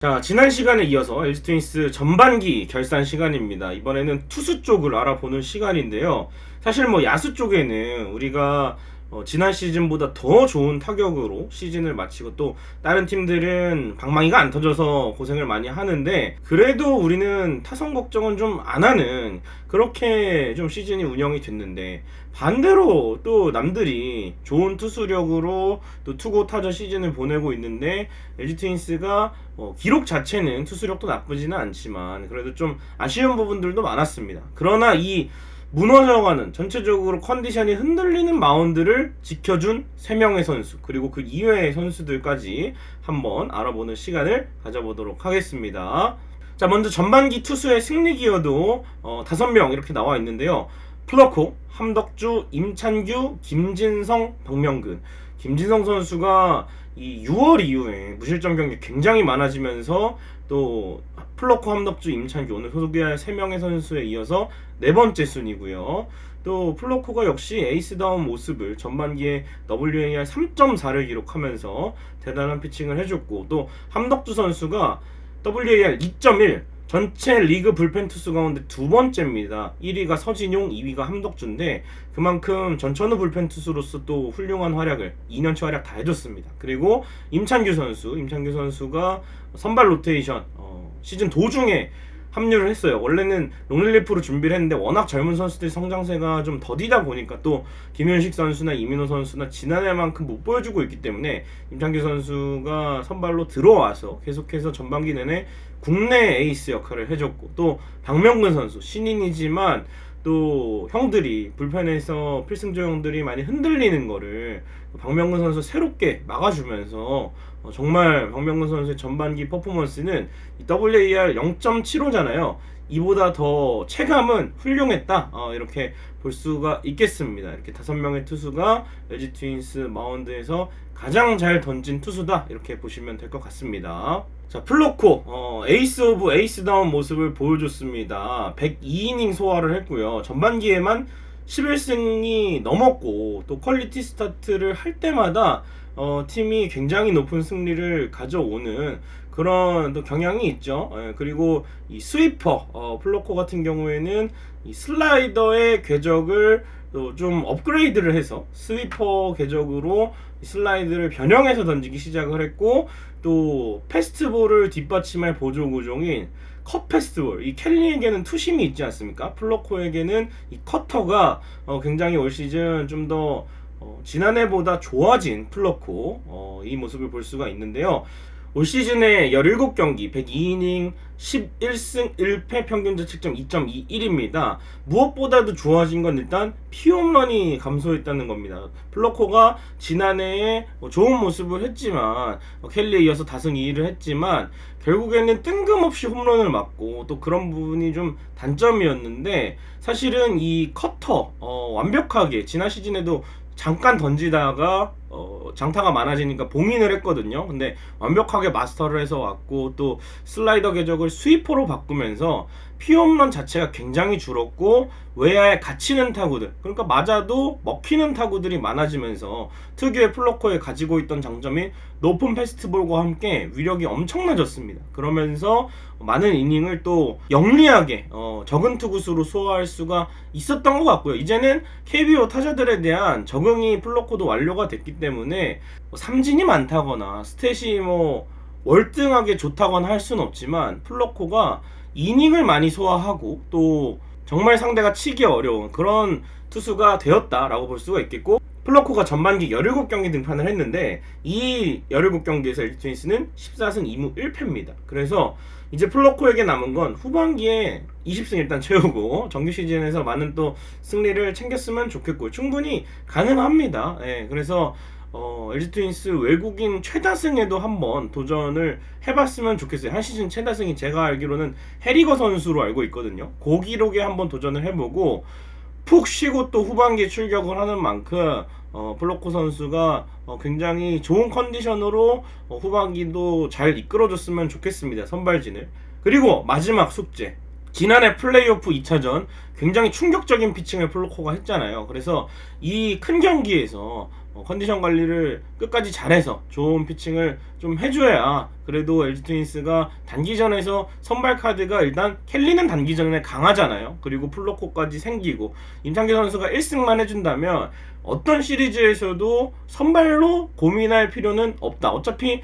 자, 지난 시간에 이어서 LG 트윈스 전반기 결산 시간입니다. 이번에는 투수 쪽을 알아보는 시간인데요. 사실 야수 쪽에는 우리가 지난 시즌보다 더 좋은 타격으로 시즌을 마치고 또 다른 팀들은 방망이가 안 터져서 고생을 많이 하는데, 그래도 우리는 타선 걱정은 좀 안 하는 그렇게 좀 시즌이 운영이 됐는데, 반대로 또 남들이 좋은 투수력으로 또 투고 타자 시즌을 보내고 있는데 LG 트윈스가 기록 자체는 투수력도 나쁘지는 않지만 그래도 좀 아쉬운 부분들도 많았습니다. 그러나 이 무너져가는, 전체적으로 컨디션이 흔들리는 마운드를 지켜준 3명의 선수, 그리고 그 이외의 선수들까지 한번 알아보는 시간을 가져보도록 하겠습니다. 자, 먼저 전반기 투수의 승리 기여도 5명 이렇게 나와 있는데요. 플러코, 함덕주, 임찬규, 김진성, 박명근. 김진성 선수가 이 6월 이후에 무실점 경기 굉장히 많아지면서 또 플러코, 함덕주, 임찬규 오늘 소개할 3명의 선수에 이어서 4번째 순위고요. 또 플러코가 역시 에이스다운 모습을 전반기에 WAR 3.4를 기록하면서 대단한 피칭을 해줬고, 또 함덕주 선수가 WAR 2.1, 전체 리그 불펜 투수 가운데 2번째입니다. 1위가 서진용, 2위가 함덕주인데 그만큼 전천후 불펜 투수로서 또 훌륭한 활약을 2년치 활약 다 해줬습니다. 그리고 임찬규 선수가 선발 로테이션 시즌 도중에 합류를 했어요. 원래는 롱릴리프로 준비를 했는데 워낙 젊은 선수들이 성장세가 좀 더디다 보니까 또 김윤식 선수나 이민호 선수나 지난해만큼 못 보여주고 있기 때문에 임창규 선수가 선발로 들어와서 계속해서 전반기 내내 국내 에이스 역할을 해줬고, 또 박명근 선수 신인이지만 또 형들이 불펜에서 필승조 형들이 많이 흔들리는 거를 박명근 선수 새롭게 막아주면서 정말 박명근 선수의 전반기 퍼포먼스는 WAR 0.75잖아요. 이보다 더 체감은 훌륭했다, 이렇게 볼 수가 있겠습니다. 이렇게 5명의 투수가 LG 트윈스 마운드에서 가장 잘 던진 투수다, 이렇게 보시면 될 것 같습니다. 자, 플로코 에이스 오브 에이스다운 모습을 보여줬습니다. 102이닝 소화를 했고요. 전반기에만 11승이 넘었고, 또 퀄리티 스타트를 할 때마다 팀이 굉장히 높은 승리를 가져오는 그런 또 경향이 있죠. 그리고 이 스위퍼 플로코 같은 경우에는 이 슬라이더의 궤적을 또 좀 업그레이드를 해서 스위퍼 궤적으로 슬라이드를 변형해서 던지기 시작을 했고, 또 패스트볼을 뒷받침할 보조 구종인 컷 패스트볼, 이 켈리에게는 투심이 있지 않습니까? 플로코에게는 이 커터가 굉장히 올 시즌 좀 더 지난해보다 좋아진 플로코, 이 모습을 볼 수가 있는데요. 올 시즌에 17경기 102이닝 11승 1패 평균 자책점 2.21입니다. 무엇보다도 좋아진 건 일단 피홈런이 감소했다는 겁니다. 플러코가 지난해에 좋은 모습을 했지만 켈리에 이어서 다승 2위를 했지만 결국에는 뜬금없이 홈런을 맞고 또 그런 부분이 좀 단점이었는데, 사실은 이 커터 완벽하게 지난 시즌에도 잠깐 던지다가 장타가 많아지니까 봉인을 했거든요. 근데 완벽하게 마스터를 해서 왔고, 또 슬라이더 궤적을 스위퍼로 바꾸면서 피홈런 자체가 굉장히 줄었고, 외야에 갇히는 타구들, 그러니까 맞아도 먹히는 타구들이 많아지면서 특유의 플로커에 가지고 있던 장점이 높은 패스트볼과 함께 위력이 엄청나졌습니다. 그러면서 많은 이닝을 또 영리하게 적은 투구수로 소화할 수가 있었던 것 같고요. 이제는 KBO 타자들에 대한 적응이 플로코도 완료가 됐기 때문에 삼진이 많다거나 스탯이 월등하게 좋다거나 할 수는 없지만 플로코가 이닝을 많이 소화하고 또 정말 상대가 치기 어려운 그런 투수가 되었다라고 볼 수가 있겠고, 플로코가 전반기 17경기 등판을 했는데 이 17경기에서 LG 트윈스는 14승 2무 1패입니다. 그래서 이제 플로코에게 남은 건 후반기에 20승 일단 채우고 정규 시즌에서 많은 또 승리를 챙겼으면 좋겠고, 충분히 가능합니다. 그래서 LG 트윈스 외국인 최다승에도 한번 도전을 해봤으면 좋겠어요. 한 시즌 최다승이 제가 알기로는 해리거 선수로 알고 있거든요. 그 기록에 한번 도전을 해보고 푹 쉬고 또 후반기에 출격을 하는 만큼 플로코 선수가 굉장히 좋은 컨디션으로 후반기도 잘 이끌어줬으면 좋겠습니다. 선발진을. 그리고 마지막 숙제, 지난해 플레이오프 2차전 굉장히 충격적인 피칭을 플로코가 했잖아요. 그래서 이 큰 경기에서 컨디션 관리를 끝까지 잘해서 좋은 피칭을 좀 해줘야 그래도 LG 트윈스가 단기전에서 선발 카드가 일단 켈리는 단기전에 강하잖아요. 그리고 플로코까지 생기고 임창규 선수가 1승만 해준다면 어떤 시리즈에서도 선발로 고민할 필요는 없다. 어차피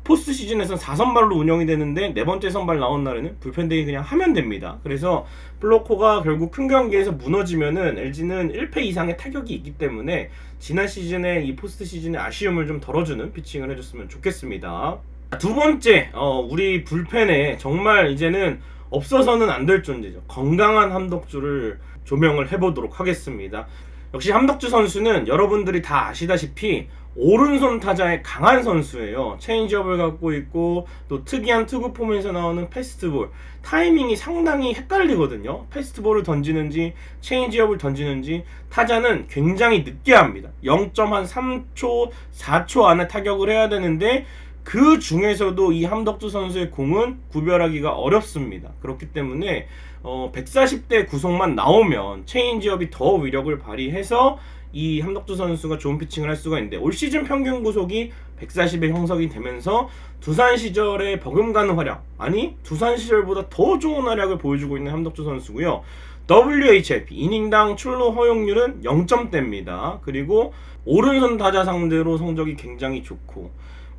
포스트 시즌에서는 4선발로 운영이 되는데 네 번째 선발 나온 날에는 불펜데이 그냥 하면 됩니다. 그래서 플로코가 결국 큰 경기에서 무너지면은 LG는 1패 이상의 타격이 있기 때문에 지난 시즌에 이 포스트 시즌의 아쉬움을 좀 덜어주는 피칭을 해줬으면 좋겠습니다. 두 번째, 우리 불펜에 정말 이제는 없어서는 안 될 존재죠. 건강한 함덕주를 조명을 해보도록 하겠습니다. 역시 함덕주 선수는 여러분들이 다 아시다시피 오른손 타자의 강한 선수예요. 체인지업을 갖고 있고 또 특이한 투구 폼에서 나오는 패스트볼 타이밍이 상당히 헷갈리거든요. 패스트볼을 던지는지 체인지업을 던지는지 타자는 굉장히 늦게 합니다. 0.3초 4초 안에 타격을 해야 되는데 그 중에서도 이 함덕주 선수의 공은 구별하기가 어렵습니다. 그렇기 때문에 140대 구속만 나오면 체인지업이 더 위력을 발휘해서 이 함덕주 선수가 좋은 피칭을 할 수가 있는데 올 시즌 평균 구속이 140에 형성이 되면서 두산 시절에 버금가는 활약, 아니 두산 시절보다 더 좋은 활약을 보여주고 있는 함덕주 선수고요. WHIP 이닝당 출루 허용률은 0점대입니다. 그리고 오른손 타자 상대로 성적이 굉장히 좋고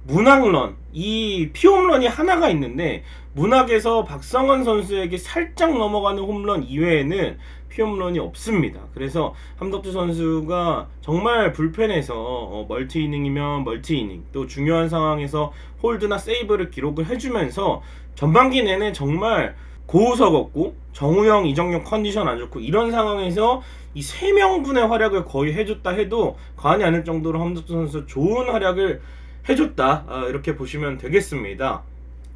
문학런, 이 피홈런이 하나가 있는데 문학에서 박성원 선수에게 살짝 넘어가는 홈런 이외에는 피홈런이 없습니다. 그래서 함덕주 선수가 정말 불펜에서 멀티이닝이면 멀티이닝 또 중요한 상황에서 홀드나 세이브를 기록을 해주면서 전반기 내내 정말 고우석 없고 정우영, 이정용 컨디션 안 좋고 이런 상황에서 이 3명분의 활약을 거의 해줬다 해도 과언이 아닐 정도로 함덕주 선수 좋은 활약을 해줬다, 이렇게 보시면 되겠습니다.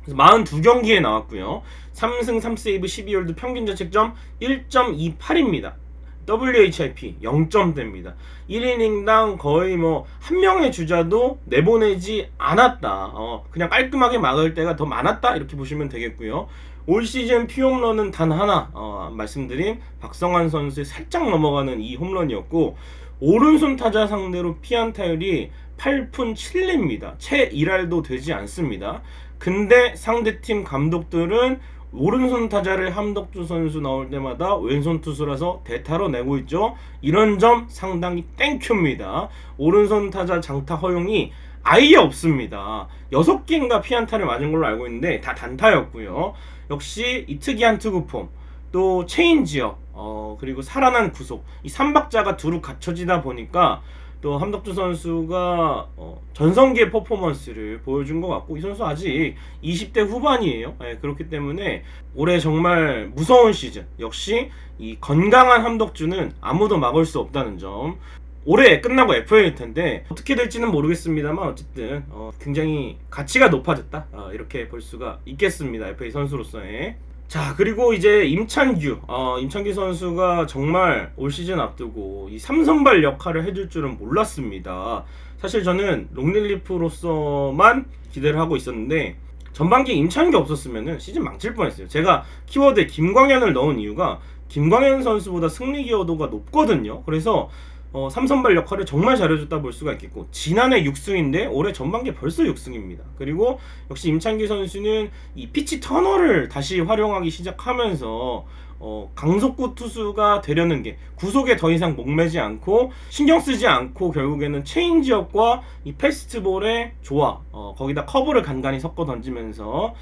그래서 42경기에 나왔고요. 3승 3세이브 12홀드 평균 자책점 1.28입니다. WHIP 0점대입니다. 1이닝당 거의 한 명의 주자도 내보내지 않았다. 그냥 깔끔하게 막을 때가 더 많았다, 이렇게 보시면 되겠고요. 올 시즌 피홈런은 단 하나, 말씀드린 박성환 선수의 살짝 넘어가는 이 홈런이었고 오른손 타자 상대로 피안 타율이 8푼 7리입니다. 채 1할도 되지 않습니다. 근데 상대팀 감독들은 오른손 타자를 함덕주 선수 나올 때마다 왼손 투수라서 대타로 내고 있죠. 이런 점 상당히 땡큐입니다. 오른손 타자 장타 허용이 아예 없습니다. 6개인가 피안타를 맞은 걸로 알고 있는데 다 단타였고요. 역시 이 특이한 투구폼, 또 체인지업, 그리고 살아난 구속, 이 3박자가 두루 갖춰지다 보니까 또 함덕주 선수가 전성기의 퍼포먼스를 보여준 것 같고 이 선수 아직 20대 후반이에요. 그렇기 때문에 올해 정말 무서운 시즌, 역시 이 건강한 함덕주는 아무도 막을 수 없다는 점. 올해 끝나고 FA일 텐데 어떻게 될지는 모르겠습니다만 어쨌든 굉장히 가치가 높아졌다, 이렇게 볼 수가 있겠습니다. FA 선수로서의. 자, 그리고 이제 임창규 선수가 정말 올 시즌 앞두고 이 3선발 역할을 해줄 줄은 몰랐습니다. 사실 저는 롱릴리프로서만 기대를 하고 있었는데 전반기에 임창규 없었으면 시즌 망칠 뻔했어요. 제가 키워드에 김광현을 넣은 이유가 김광현 선수보다 승리 기여도가 높거든요. 그래서 3선발 역할을 정말 잘해줬다 볼 수가 있겠고 지난해 6승인데 올해 전반기에 벌써 6승입니다. 그리고 역시 임창규 선수는 이 피치 터널을 다시 활용하기 시작하면서 강속구 투수가 되려는 게 구속에 더 이상 목매지 않고 신경 쓰지 않고 결국에는 체인지업과 이 패스트볼의 조화, 거기다 커브를 간간히 섞어 던지면서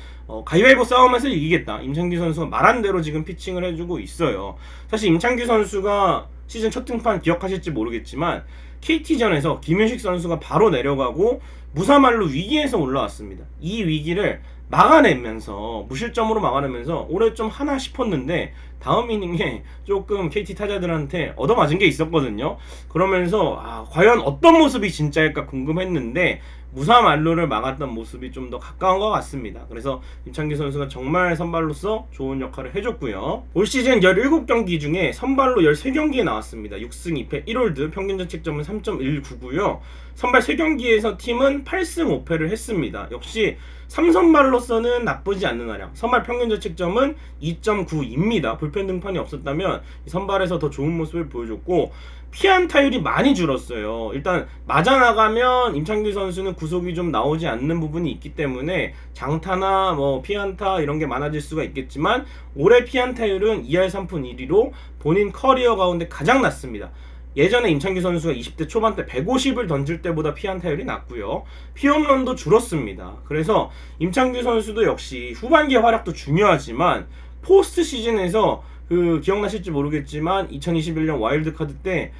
가위바위보 싸움에서 이기겠다, 임창규 선수가 말한 대로 지금 피칭을 해주고 있어요. 사실 임창규 선수가 시즌 첫 등판 기억하실지 모르겠지만 KT전에서 김윤식 선수가 바로 내려가고 무사말로 위기에서 올라왔습니다. 이 위기를 막아내면서 무실점으로 막아내면서 올해 좀 하나 싶었는데 다음 이닝에 조금 KT 타자들한테 얻어맞은 게 있었거든요. 그러면서 과연 어떤 모습이 진짜일까 궁금했는데 무사말로를 막았던 모습이 좀 더 가까운 것 같습니다. 그래서 임창규 선수가 정말 선발로서 좋은 역할을 해줬고요. 올 시즌 17경기 중에 선발로 13경기에 나왔습니다. 6승 2패 1홀드, 평균 자책점은 3.19고요. 선발 3경기에서 팀은 8승 5패를 했습니다. 역시 3선발로서는 나쁘지 않는 활약. 선발 평균 자책점은 2.9입니다. 불펜 등판이 없었다면 선발에서 더 좋은 모습을 보여줬고 피안타율이 많이 줄었어요. 일단 맞아 나가면 임창규 선수는 구속이 좀 나오지 않는 부분이 있기 때문에 장타나 뭐 피안타 이런 게 많아질 수가 있겠지만 올해 피안타율은 2할 3푼 1리로 본인 커리어 가운데 가장 낮습니다. 예전에 임창규 선수가 20대 초반 때 150을 던질 때보다 피안타율이 낮고요. 피홈런도 줄었습니다. 그래서 임창규 선수도 역시 후반기의 활약도 중요하지만 포스트 시즌에서 기억나실지 모르겠지만 2021년 와일드카드 때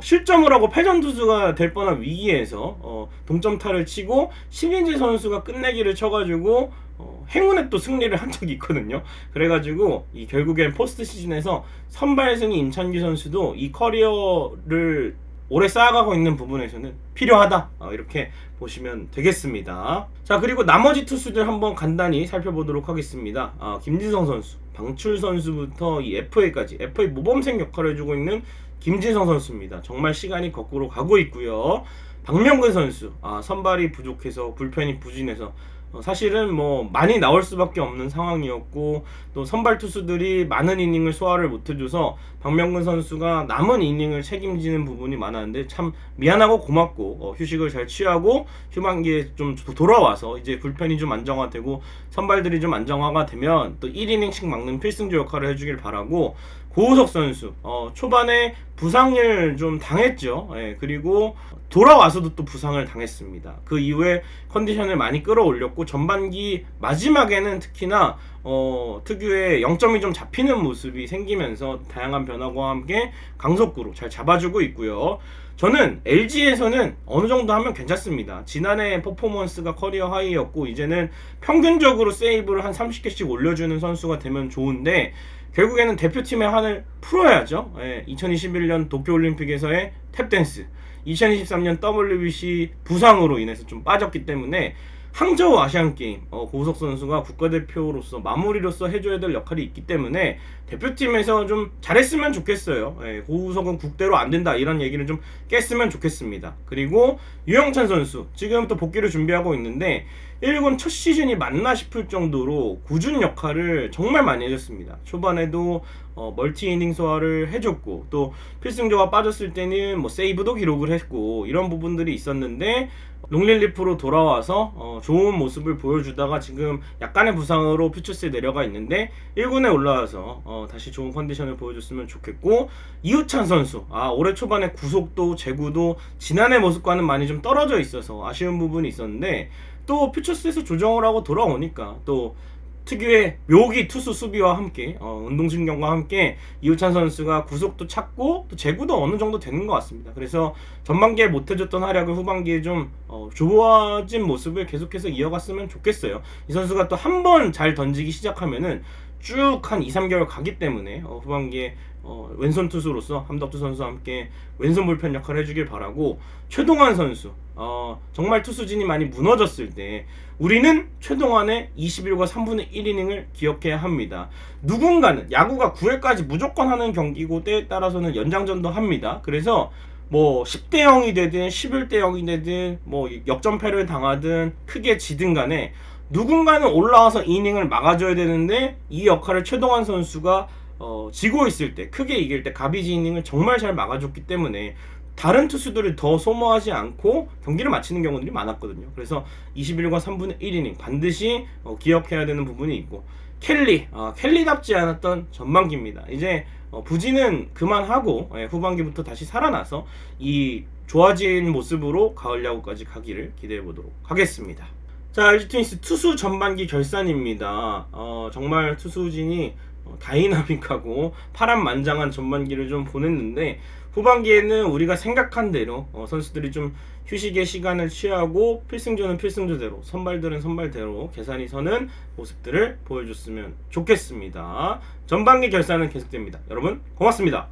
실점을 하고 패전 투수가 될 뻔한 위기에서 동점타를 치고 신인재 선수가 끝내기를 쳐가지고 행운의 또 승리를 한 적이 있거든요. 그래가지고 결국엔 포스트 시즌에서 선발승이 임창규 선수도 이 커리어를 오래 쌓아가고 있는 부분에서는 필요하다, 이렇게 보시면 되겠습니다. 자, 그리고 나머지 투수들 한번 간단히 살펴보도록 하겠습니다. 김진성 선수, 방출 선수부터 이 FA까지 FA 모범생 역할을 해주고 있는 김진성 선수입니다. 정말 시간이 거꾸로 가고 있고요. 박명근 선수, 선발이 부족해서 불펜이 부진해서 사실은 뭐 많이 나올 수밖에 없는 상황이었고 또 선발 투수들이 많은 이닝을 소화를 못해줘서 박명근 선수가 남은 이닝을 책임지는 부분이 많았는데 참 미안하고 고맙고 휴식을 잘 취하고 휴만기에 좀 돌아와서 이제 불펜이 좀 안정화되고 선발들이 좀 안정화가 되면 또 1이닝씩 막는 필승조 역할을 해주길 바라고, 고우석 선수 초반에 부상을 좀 당했죠. 그리고 돌아와서도 또 부상을 당했습니다. 그 이후에 컨디션을 많이 끌어올렸고 전반기 마지막에는 특히나 특유의 0점이 좀 잡히는 모습이 생기면서 다양한 변화와 함께 강속구로 잘 잡아주고 있고요. 저는 LG에서는 어느 정도 하면 괜찮습니다. 지난해 퍼포먼스가 커리어 하이였고 이제는 평균적으로 세이브를 한 30개씩 올려주는 선수가 되면 좋은데 결국에는 대표팀의 한을 풀어야죠. 2021년 도쿄올림픽에서의 탭댄스, 2023년 WBC 부상으로 인해서 좀 빠졌기 때문에 항저우 아시안게임 고우석 선수가 국가대표로서 마무리로서 해줘야 될 역할이 있기 때문에 대표팀에서 좀 잘했으면 좋겠어요. 고우석은 국대로 안 된다 이런 얘기를 좀 깼으면 좋겠습니다. 그리고 유영찬 선수 지금 또 복귀를 준비하고 있는데 1군 첫 시즌이 맞나 싶을 정도로 꾸준 역할을 정말 많이 해줬습니다. 초반에도 멀티 이닝 소화를 해줬고 또 필승조가 빠졌을 때는 뭐 세이브도 기록을 했고 이런 부분들이 있었는데 롱릴리프로 돌아와서 좋은 모습을 보여주다가 지금 약간의 부상으로 퓨처스에 내려가 있는데 1군에 올라와서 다시 좋은 컨디션을 보여줬으면 좋겠고, 이우찬 선수 올해 초반에 구속도 제구도 지난해 모습과는 많이 좀 떨어져 있어서 아쉬운 부분이 있었는데 또 퓨처스에서 조정을 하고 돌아오니까 또 특유의 묘기 투수 수비와 함께 운동신경과 함께 이우찬 선수가 구속도 찾고 또 제구도 어느 정도 되는 것 같습니다. 그래서 전반기에 못해줬던 활약을 후반기에 좀 좋아진 모습을 계속해서 이어갔으면 좋겠어요. 이 선수가 또 한 번 잘 던지기 시작하면은 쭉 한 2-3개월 가기 때문에 후반기에 왼손 투수로서 함덕주 선수와 함께 왼손 불펜 역할을 해주길 바라고, 최동환 선수 정말 투수진이 많이 무너졌을 때 우리는 최동환의 21과 3분의 1이닝을 기억해야 합니다. 누군가는 야구가 9회까지 무조건 하는 경기고 때에 따라서는 연장전도 합니다. 그래서 뭐 10대 0이 되든 11대 0이 되든 뭐 역전패를 당하든 크게 지든 간에 누군가는 올라와서 이닝을 막아줘야 되는데 이 역할을 최동환 선수가 지고 있을 때, 크게 이길 때 가비지 이닝을 정말 잘 막아줬기 때문에 다른 투수들을 더 소모하지 않고 경기를 마치는 경우들이 많았거든요. 그래서 21과 3분의 1이닝 반드시 기억해야 되는 부분이 있고, 켈리답지 않았던 전반기입니다. 이제 부진은 그만하고 후반기부터 다시 살아나서 이 좋아진 모습으로 가을 야구까지 가기를 기대해 보도록 하겠습니다. 자, LG 트윈스 투수 전반기 결산입니다. 정말 투수진이 다이나믹하고 파란만장한 전반기를 좀 보냈는데 후반기에는 우리가 생각한 대로 선수들이 좀 휴식의 시간을 취하고 필승조는 필승조대로 선발들은 선발대로 계산이 서는 모습들을 보여줬으면 좋겠습니다. 전반기 결산은 계속됩니다. 여러분 고맙습니다.